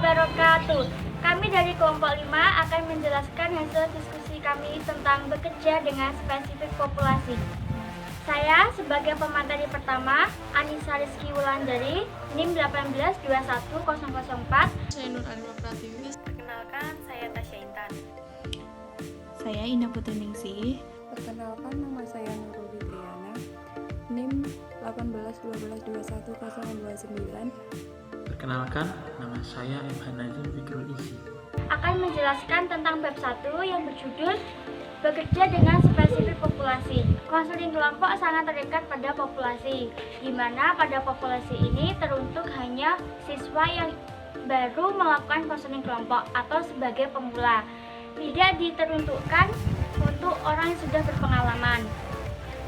wabarakatuh. Kami dari kelompok 5 akan menjelaskan hasil diskusi kami tentang bekerja dengan spesifik populasi. Saya sebagai pemateri pertama, Anissa Rizky Wulandari, NIM 1821004. Saya Nur Arima Pratiwi. Perkenalkan, saya Tasya Intan. Saya Indah Putri Ningsih. Perkenalkan, nama saya Nurul Fitriana, NIM 181221029. Perkenalkan, nama saya Ibhan Nazim Fikrul Isi. Akan menjelaskan tentang bab 1 yang berjudul bekerja dengan spesifik populasi. Konseling kelompok sangat terikat pada populasi, di mana pada populasi ini teruntuk hanya siswa yang baru melakukan konseling kelompok atau sebagai pemula. Tidak diteruntukkan untuk orang yang sudah berpengalaman.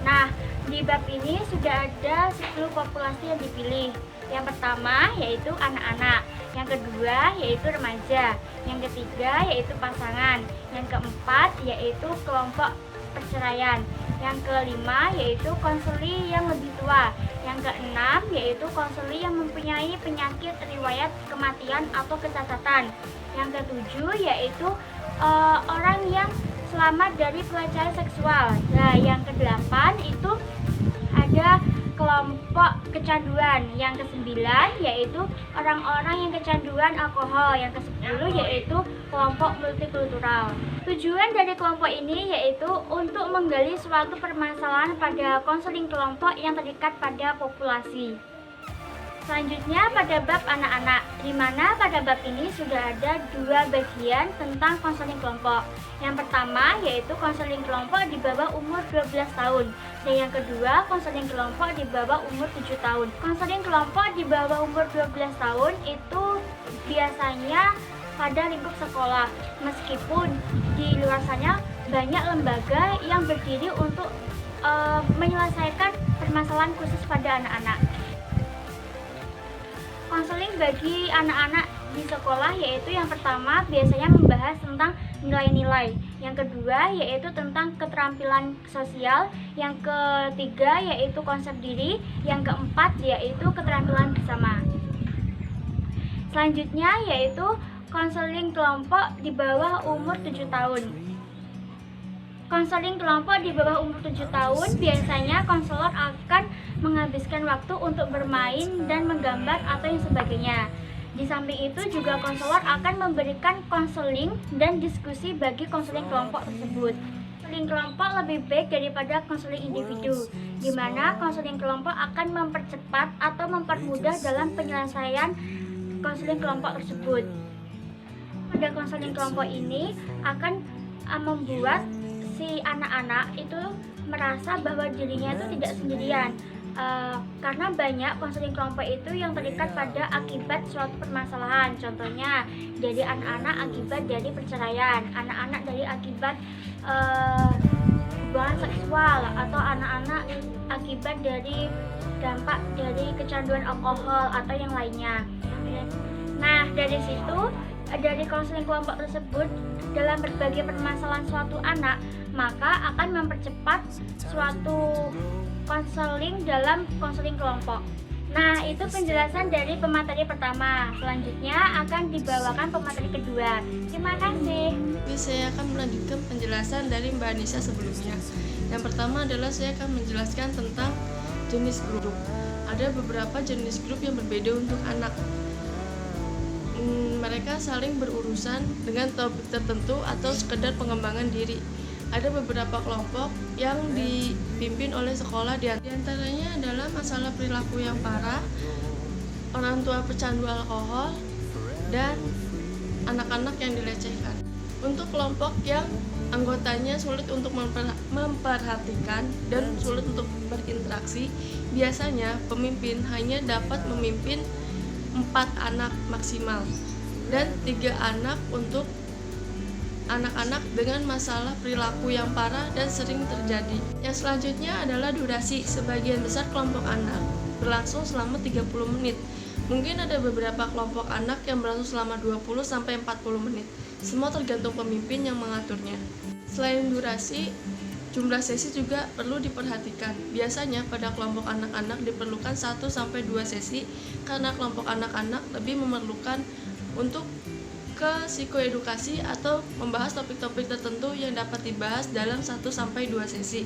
Nah, di bab ini sudah ada 10 populasi yang dipilih. Yang pertama yaitu anak-anak, yang kedua yaitu remaja, yang ketiga yaitu pasangan, yang keempat yaitu kelompok perceraian, yang kelima yaitu konseli yang lebih tua, yang keenam yaitu konseli yang mempunyai penyakit riwayat kematian atau kecacatan, yang ketujuh yaitu orang yang selamat dari pelecehan seksual. Nah, yang kedelapan itu ada kelompok kecanduan, yang kesembilan yaitu orang-orang yang kecanduan alkohol, yang kesepuluh yaitu kelompok multikultural. Tujuan dari kelompok ini yaitu untuk menggali suatu permasalahan pada konseling kelompok yang terikat pada populasi. Selanjutnya pada bab anak-anak, di mana pada bab ini sudah ada 2 bagian tentang konseling kelompok. Yang pertama yaitu konseling kelompok di bawah umur 12 tahun, dan yang kedua konseling kelompok di bawah umur 7 tahun. Konseling kelompok di bawah umur 12 tahun itu biasanya pada lingkup sekolah, meskipun di luar sana banyak lembaga yang berdiri untuk menyelesaikan permasalahan khusus pada anak-anak. Konseling bagi anak-anak di sekolah yaitu yang pertama biasanya membahas tentang nilai-nilai, yang kedua yaitu tentang keterampilan sosial, yang ketiga yaitu konsep diri, yang keempat yaitu keterampilan bersama. Selanjutnya yaitu konseling kelompok di bawah umur 7 tahun. Konseling kelompok di bawah umur 7 tahun biasanya konselor akan menghabiskan waktu untuk bermain dan menggambar atau yang sebagainya. Di samping itu juga konselor akan memberikan konseling dan diskusi bagi konseling kelompok tersebut. Konseling kelompok lebih baik daripada konseling individu, di mana konseling kelompok akan mempercepat atau mempermudah dalam penyelesaian konseling kelompok tersebut. Pada konseling kelompok ini akan membuat si anak-anak itu merasa bahwa dirinya itu tidak sendirian, karena banyak konseling kelompok itu yang terikat pada akibat suatu permasalahan. Contohnya dari anak-anak akibat dari perceraian, anak-anak dari akibat hubungan seksual, atau anak-anak akibat dari dampak dari kecanduan alkohol atau yang lainnya. Nah, dari situ, dari konseling kelompok tersebut dalam berbagai permasalahan suatu anak, maka akan mempercepat suatu konseling dalam konseling kelompok. Nah, itu penjelasan dari pemateri pertama. Selanjutnya akan dibawakan pemateri kedua. Terima kasih. Saya akan melanjutkan penjelasan dari Mbak Anissa sebelumnya. Yang pertama adalah saya akan menjelaskan tentang jenis grup. Ada beberapa jenis grup yang berbeda untuk anak. Mereka saling berurusan dengan topik tertentu atau sekedar pengembangan diri. Ada beberapa kelompok yang dipimpin oleh sekolah, di antaranya adalah masalah perilaku yang parah, orang tua pecandu alkohol, dan anak-anak yang dilecehkan. Untuk kelompok yang anggotanya sulit untuk memperhatikan dan sulit untuk berinteraksi, biasanya pemimpin hanya dapat memimpin 4 anak maksimal dan 3 anak untuk anak-anak dengan masalah perilaku yang parah dan sering terjadi. Yang selanjutnya adalah durasi. Sebagian besar kelompok anak berlangsung selama 30 menit. Mungkin ada beberapa kelompok anak yang berlangsung selama 20-40 menit. Semua tergantung pemimpin yang mengaturnya. Selain durasi, jumlah sesi juga perlu diperhatikan. Biasanya pada kelompok anak-anak diperlukan 1-2 sesi karena kelompok anak-anak lebih memerlukan untuk ke psikoedukasi atau membahas topik-topik tertentu yang dapat dibahas dalam 1-2 sesi.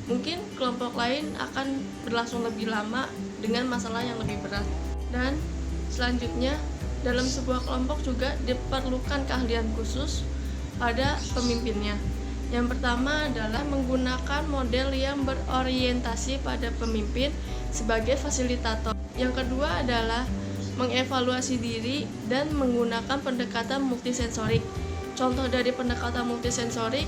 Mungkin kelompok lain akan berlangsung lebih lama dengan masalah yang lebih berat. Dan selanjutnya, dalam sebuah kelompok juga diperlukan keahlian khusus pada pemimpinnya. Yang pertama adalah menggunakan model yang berorientasi pada pemimpin sebagai fasilitator. Yang kedua adalah mengevaluasi diri dan menggunakan pendekatan multisensorik. Contoh dari pendekatan multisensorik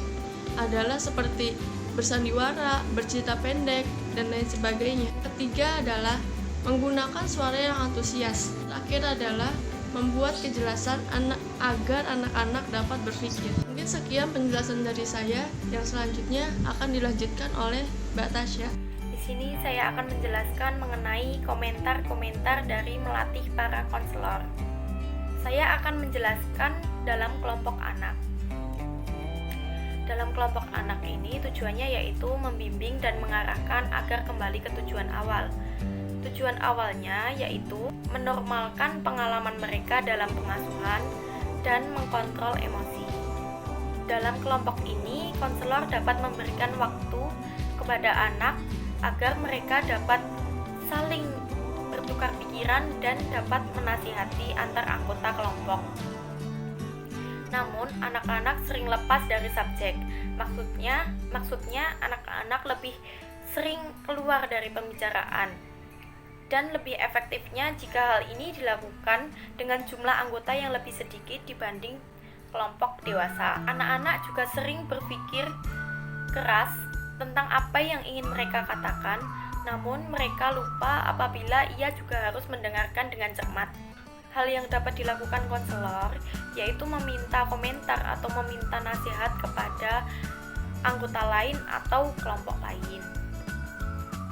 adalah seperti bersandiwara, bercerita pendek, dan lain sebagainya. Ketiga adalah menggunakan suara yang antusias. Terakhir adalah membuat kejelasan agar anak-anak dapat berpikir. Mungkin sekian penjelasan dari saya, yang selanjutnya akan dilanjutkan oleh Mbak Tasya. Di sini saya akan menjelaskan mengenai komentar-komentar dari melatih para konselor. Saya akan menjelaskan dalam kelompok anak. Dalam kelompok anak ini tujuannya yaitu membimbing dan mengarahkan agar kembali ke tujuan awal. Tujuan awalnya yaitu menormalkan pengalaman mereka dalam pengasuhan dan mengkontrol emosi. Dalam kelompok ini, konselor dapat memberikan waktu kepada anak agar mereka dapat saling bertukar pikiran dan dapat menasihati antar anggota kelompok. Namun, anak-anak sering lepas dari subjek. Maksudnya anak-anak lebih sering keluar dari pembicaraan. Dan lebih efektifnya jika hal ini dilakukan dengan jumlah anggota yang lebih sedikit dibanding kelompok dewasa. Anak-anak juga sering berpikir keras tentang apa yang ingin mereka katakan, namun mereka lupa apabila ia juga harus mendengarkan dengan cermat. Hal yang dapat dilakukan konselor yaitu meminta komentar atau meminta nasihat kepada anggota lain atau kelompok lain.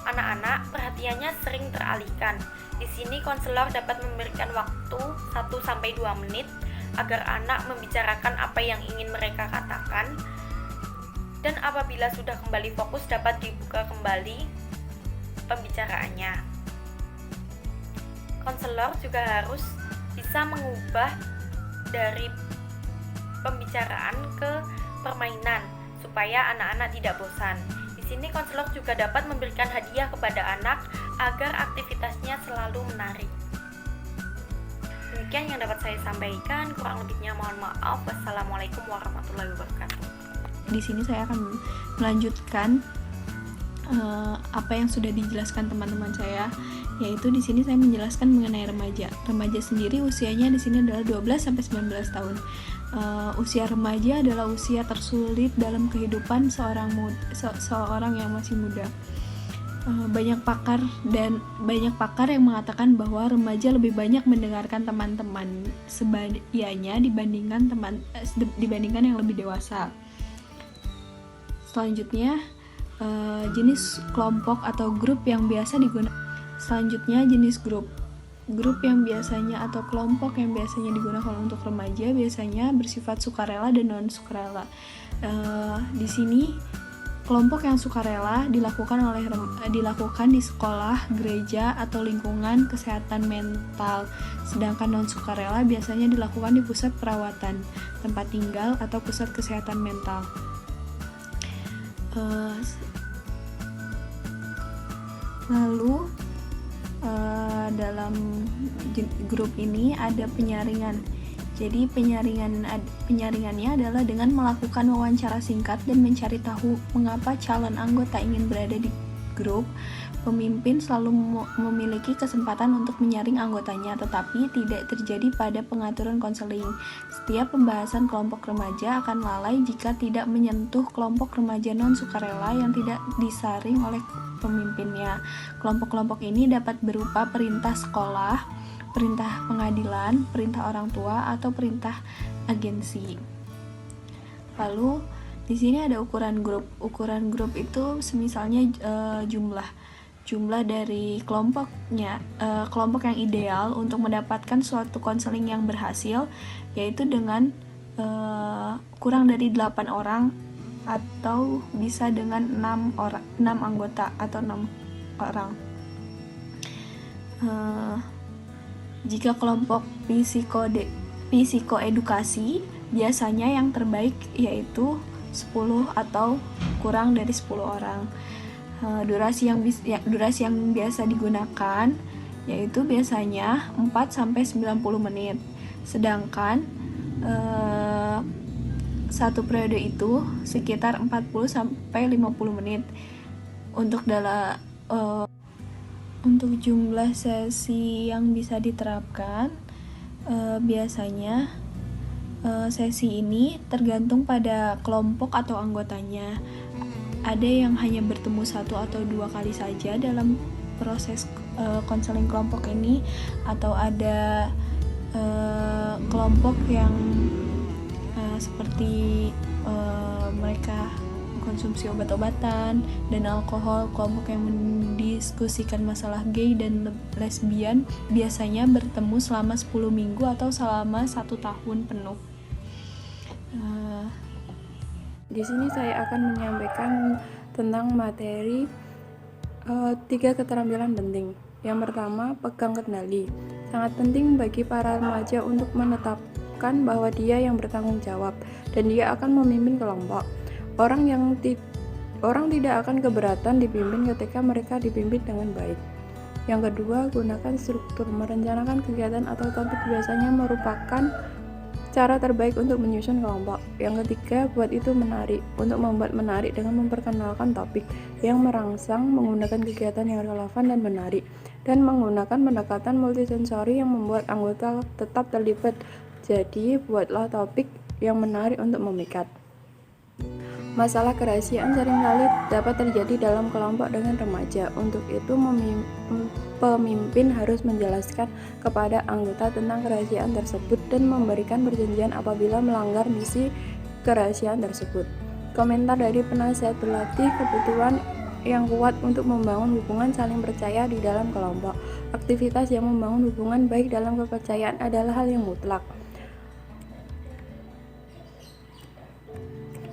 Anak-anak perhatiannya sering teralihkan. Di sini konselor dapat memberikan waktu 1-2 menit agar anak membicarakan apa yang ingin mereka katakan. Dan apabila sudah kembali fokus dapat dibuka kembali pembicaraannya. Konselor juga harus bisa mengubah dari pembicaraan ke permainan supaya anak-anak tidak bosan. Di sini konselor juga dapat memberikan hadiah kepada anak agar aktivitasnya selalu menarik. Demikian yang dapat saya sampaikan, kurang lebihnya mohon maaf. Wassalamualaikum warahmatullahi wabarakatuh. Di sini saya akan melanjutkan apa yang sudah dijelaskan teman-teman saya, yaitu di sini saya menjelaskan mengenai remaja. Remaja sendiri usianya di sini adalah 12-19 tahun. Usia remaja adalah usia tersulit dalam kehidupan seorang yang masih muda. Banyak pakar yang mengatakan bahwa remaja lebih banyak mendengarkan teman-teman sebagainya dibandingkan yang lebih dewasa. Selanjutnya, jenis kelompok atau grup yang biasa digunakan. Selanjutnya, jenis grup yang biasanya atau kelompok yang biasanya digunakan untuk remaja biasanya bersifat sukarela dan non sukarela. Di sini kelompok yang sukarela dilakukan di sekolah, gereja, atau lingkungan kesehatan mental, sedangkan non sukarela biasanya dilakukan di pusat perawatan, tempat tinggal, atau pusat kesehatan mental. Lalu dalam grup ini ada penyaringan. Jadi penyaringannya adalah dengan melakukan wawancara singkat dan mencari tahu mengapa calon anggota ingin berada di grup. Pemimpin selalu memiliki kesempatan untuk menyaring anggotanya, tetapi tidak terjadi pada pengaturan konseling. Setiap pembahasan kelompok remaja akan lalai jika tidak menyentuh kelompok remaja non-sukarela yang tidak disaring oleh pemimpinnya. Kelompok-kelompok ini dapat berupa perintah sekolah, perintah pengadilan, perintah orang tua, atau perintah agensi. Lalu di sini ada ukuran grup. Ukuran grup itu semisalnya jumlah dari kelompoknya, kelompok yang ideal untuk mendapatkan suatu konseling yang berhasil, yaitu dengan kurang dari 8 orang atau bisa dengan 6 anggota atau 6 orang. Jika kelompok psikoedukasi, biasanya yang terbaik yaitu 10 atau kurang dari 10 orang. Durasi yang biasa digunakan yaitu biasanya 4-90 menit. Sedangkan satu periode itu sekitar 40-50 menit. Untuk jumlah sesi yang bisa diterapkan, biasanya sesi ini tergantung pada kelompok atau anggotanya. Ada yang hanya bertemu 1 atau 2 kali saja dalam proses konseling kelompok ini, atau ada kelompok yang seperti mereka konsumsi obat-obatan dan alkohol, kelompok yang mendiskusikan masalah gay dan lesbian biasanya bertemu selama 10 minggu atau selama 1 tahun penuh. Di sini saya akan menyampaikan tentang materi 3 keterampilan penting. Yang pertama, pegang kendali. Sangat penting bagi para remaja untuk menetapkan bahwa dia yang bertanggung jawab dan dia akan memimpin kelompok. Orang tidak akan keberatan dipimpin ketika mereka dipimpin dengan baik. Yang kedua, gunakan struktur. Merencanakan kegiatan atau topik biasanya merupakan cara terbaik untuk menyusun kelompok. Yang ketiga, buat itu menarik. Untuk membuat menarik dengan memperkenalkan topik yang merangsang, menggunakan kegiatan yang relevan dan menarik, dan menggunakan pendekatan multisensori yang membuat anggota tetap terlibat. Jadi, buatlah topik yang menarik untuk memikat. Masalah kerahasiaan seringkali dapat terjadi dalam kelompok dengan remaja. Untuk itu, pemimpin harus menjelaskan kepada anggota tentang kerahasiaan tersebut dan memberikan perjanjian apabila melanggar misi kerahasiaan tersebut. Komentar dari penasihat berlatih kebutuhan yang kuat untuk membangun hubungan saling percaya di dalam kelompok. Aktivitas yang membangun hubungan baik dalam kepercayaan adalah hal yang mutlak.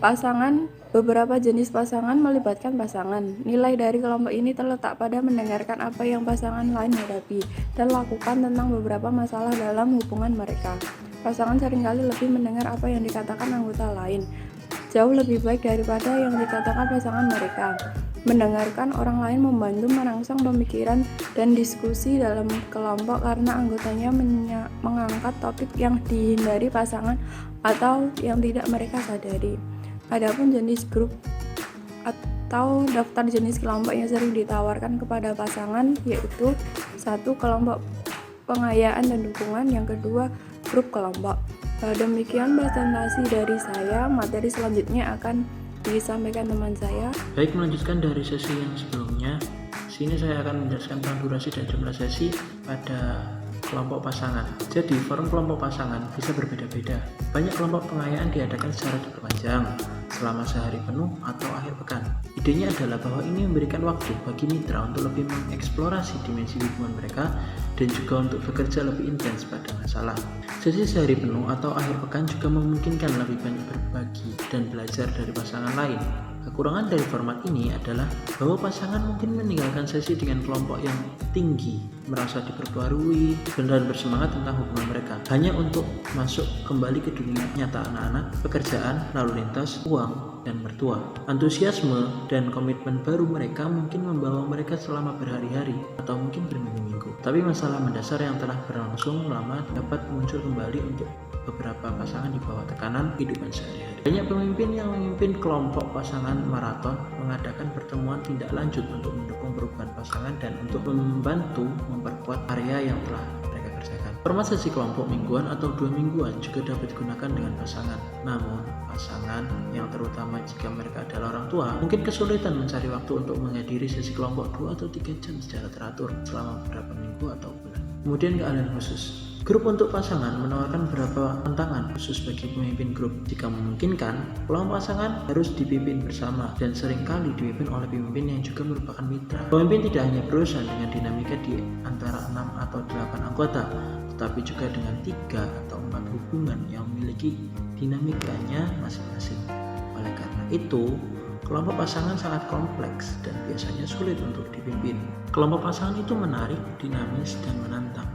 Pasangan. Beberapa jenis pasangan melibatkan pasangan. Nilai dari kelompok ini terletak pada mendengarkan apa yang pasangan lain hadapi dan lakukan tentang beberapa masalah dalam hubungan mereka. Pasangan seringkali lebih mendengar apa yang dikatakan anggota lain, jauh lebih baik daripada yang dikatakan pasangan mereka. Mendengarkan orang lain membantu merangsang pemikiran dan diskusi dalam kelompok karena anggotanya mengangkat topik yang dihindari pasangan atau yang tidak mereka sadari. Adapun jenis grup atau daftar jenis kelompok yang sering ditawarkan kepada pasangan yaitu 1. Kelompok pengayaan dan dukungan. Yang kedua, grup kelompok. Demikian presentasi dari saya. Materi selanjutnya akan disampaikan teman saya. Baik, melanjutkan dari sesi yang sebelumnya. Sini saya akan menjelaskan tentang durasi dan jumlah sesi pada kelompok pasangan. Jadi, forum kelompok pasangan bisa berbeda-beda. Banyak kelompok pengayaan diadakan secara diperpanjang selama sehari penuh atau akhir pekan. Idenya adalah bahwa ini memberikan waktu bagi mitra untuk lebih mengeksplorasi dimensi hubungan mereka dan juga untuk bekerja lebih intens pada masalah. Sesi sehari penuh atau akhir pekan juga memungkinkan lebih banyak berbagi dan belajar dari pasangan lain. Kekurangan dari format ini adalah bahwa pasangan mungkin meninggalkan sesi dengan kelompok yang tinggi, merasa diperbarui dan bersemangat tentang hubungan mereka, hanya untuk masuk kembali ke dunia nyata anak-anak, pekerjaan, lalu lintas, uang, dan mertua. Antusiasme dan komitmen baru mereka mungkin membawa mereka selama berhari-hari atau mungkin berminggu-minggu. Tapi masalah mendasar yang telah berlangsung lama dapat muncul kembali untuk beberapa pasangan di bawah tekanan kehidupan sehari-hari. Banyak pemimpin yang memimpin kelompok pasangan maraton mengadakan pertemuan tindak lanjut untuk mendukung perubahan pasangan dan untuk membantu memperkuat area yang telah mereka kerjakan. Format sesi kelompok mingguan atau 2 mingguan juga dapat digunakan dengan pasangan. Namun, pasangan yang terutama jika mereka adalah orang tua mungkin kesulitan mencari waktu untuk menghadiri sesi kelompok 2 atau 3 jam secara teratur selama beberapa minggu atau bulan. Kemudian keahlian khusus. Grup untuk pasangan menawarkan beberapa tantangan khusus bagi pemimpin grup. Jika memungkinkan, kelompok pasangan harus dipimpin bersama dan seringkali dipimpin oleh pemimpin yang juga merupakan mitra. Pemimpin tidak hanya berurusan dengan dinamika di antara 6 atau 8 anggota, tetapi juga dengan 3 atau 4 hubungan yang memiliki dinamikanya masing-masing. Oleh karena itu, kelompok pasangan sangat kompleks dan biasanya sulit untuk dipimpin. Kelompok pasangan itu menarik, dinamis, dan menantang.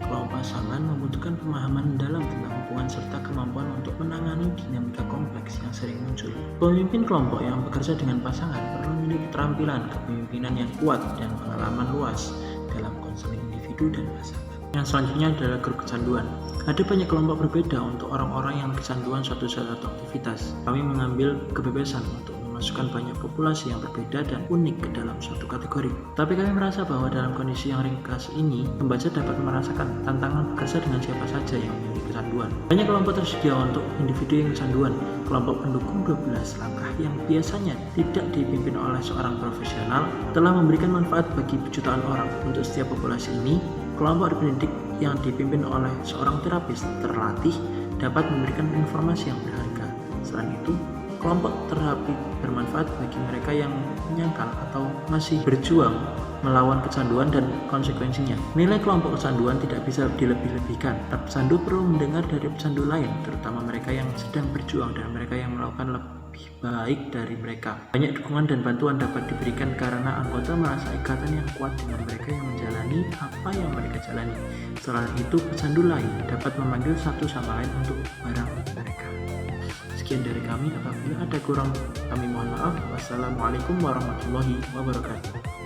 kelompok pasangan membutuhkan pemahaman mendalam tentang hubungan serta kemampuan untuk menangani dinamika kompleks yang sering muncul. Pemimpin kelompok yang bekerja dengan pasangan perlu memiliki keterampilan kepemimpinan yang kuat dan pengalaman luas dalam konseling individu dan pasangan. Yang selanjutnya adalah grup kecanduan. Ada banyak kelompok berbeda untuk orang-orang yang kecanduan suatu aktivitas. Kami mengambil kebebasan untuk memasukkan banyak populasi yang berbeda dan unik ke dalam suatu kategori. Tapi kami merasa bahwa dalam kondisi yang ringkas ini, pembaca dapat merasakan tantangan bekerja dengan siapa saja yang memiliki kecanduan. Banyak kelompok tersedia untuk individu yang kecanduan. Kelompok pendukung 12 langkah yang biasanya tidak dipimpin oleh seorang profesional telah memberikan manfaat bagi jutaan orang. Untuk setiap populasi ini, kelompok pendidik yang dipimpin oleh seorang terapis terlatih dapat memberikan informasi yang berharga. Selain itu, kelompok terapi bermanfaat bagi mereka yang menyangkal atau masih berjuang melawan kecanduan dan konsekuensinya. Nilai kelompok kecanduan tidak bisa dilebih-lebihkan. Pecandu perlu mendengar dari pecandu lain, terutama mereka yang sedang berjuang dan mereka yang melakukan lebih baik dari mereka. Banyak dukungan dan bantuan dapat diberikan karena anggota merasa ikatan yang kuat dengan mereka yang menjalani apa yang mereka jalani. Selain itu, pecandu lain dapat memanggil satu sama lain untuk barang mereka. Sekian dari kami, apabila ada kurang kami mohon maaf. Wassalamualaikum warahmatullahi wabarakatuh.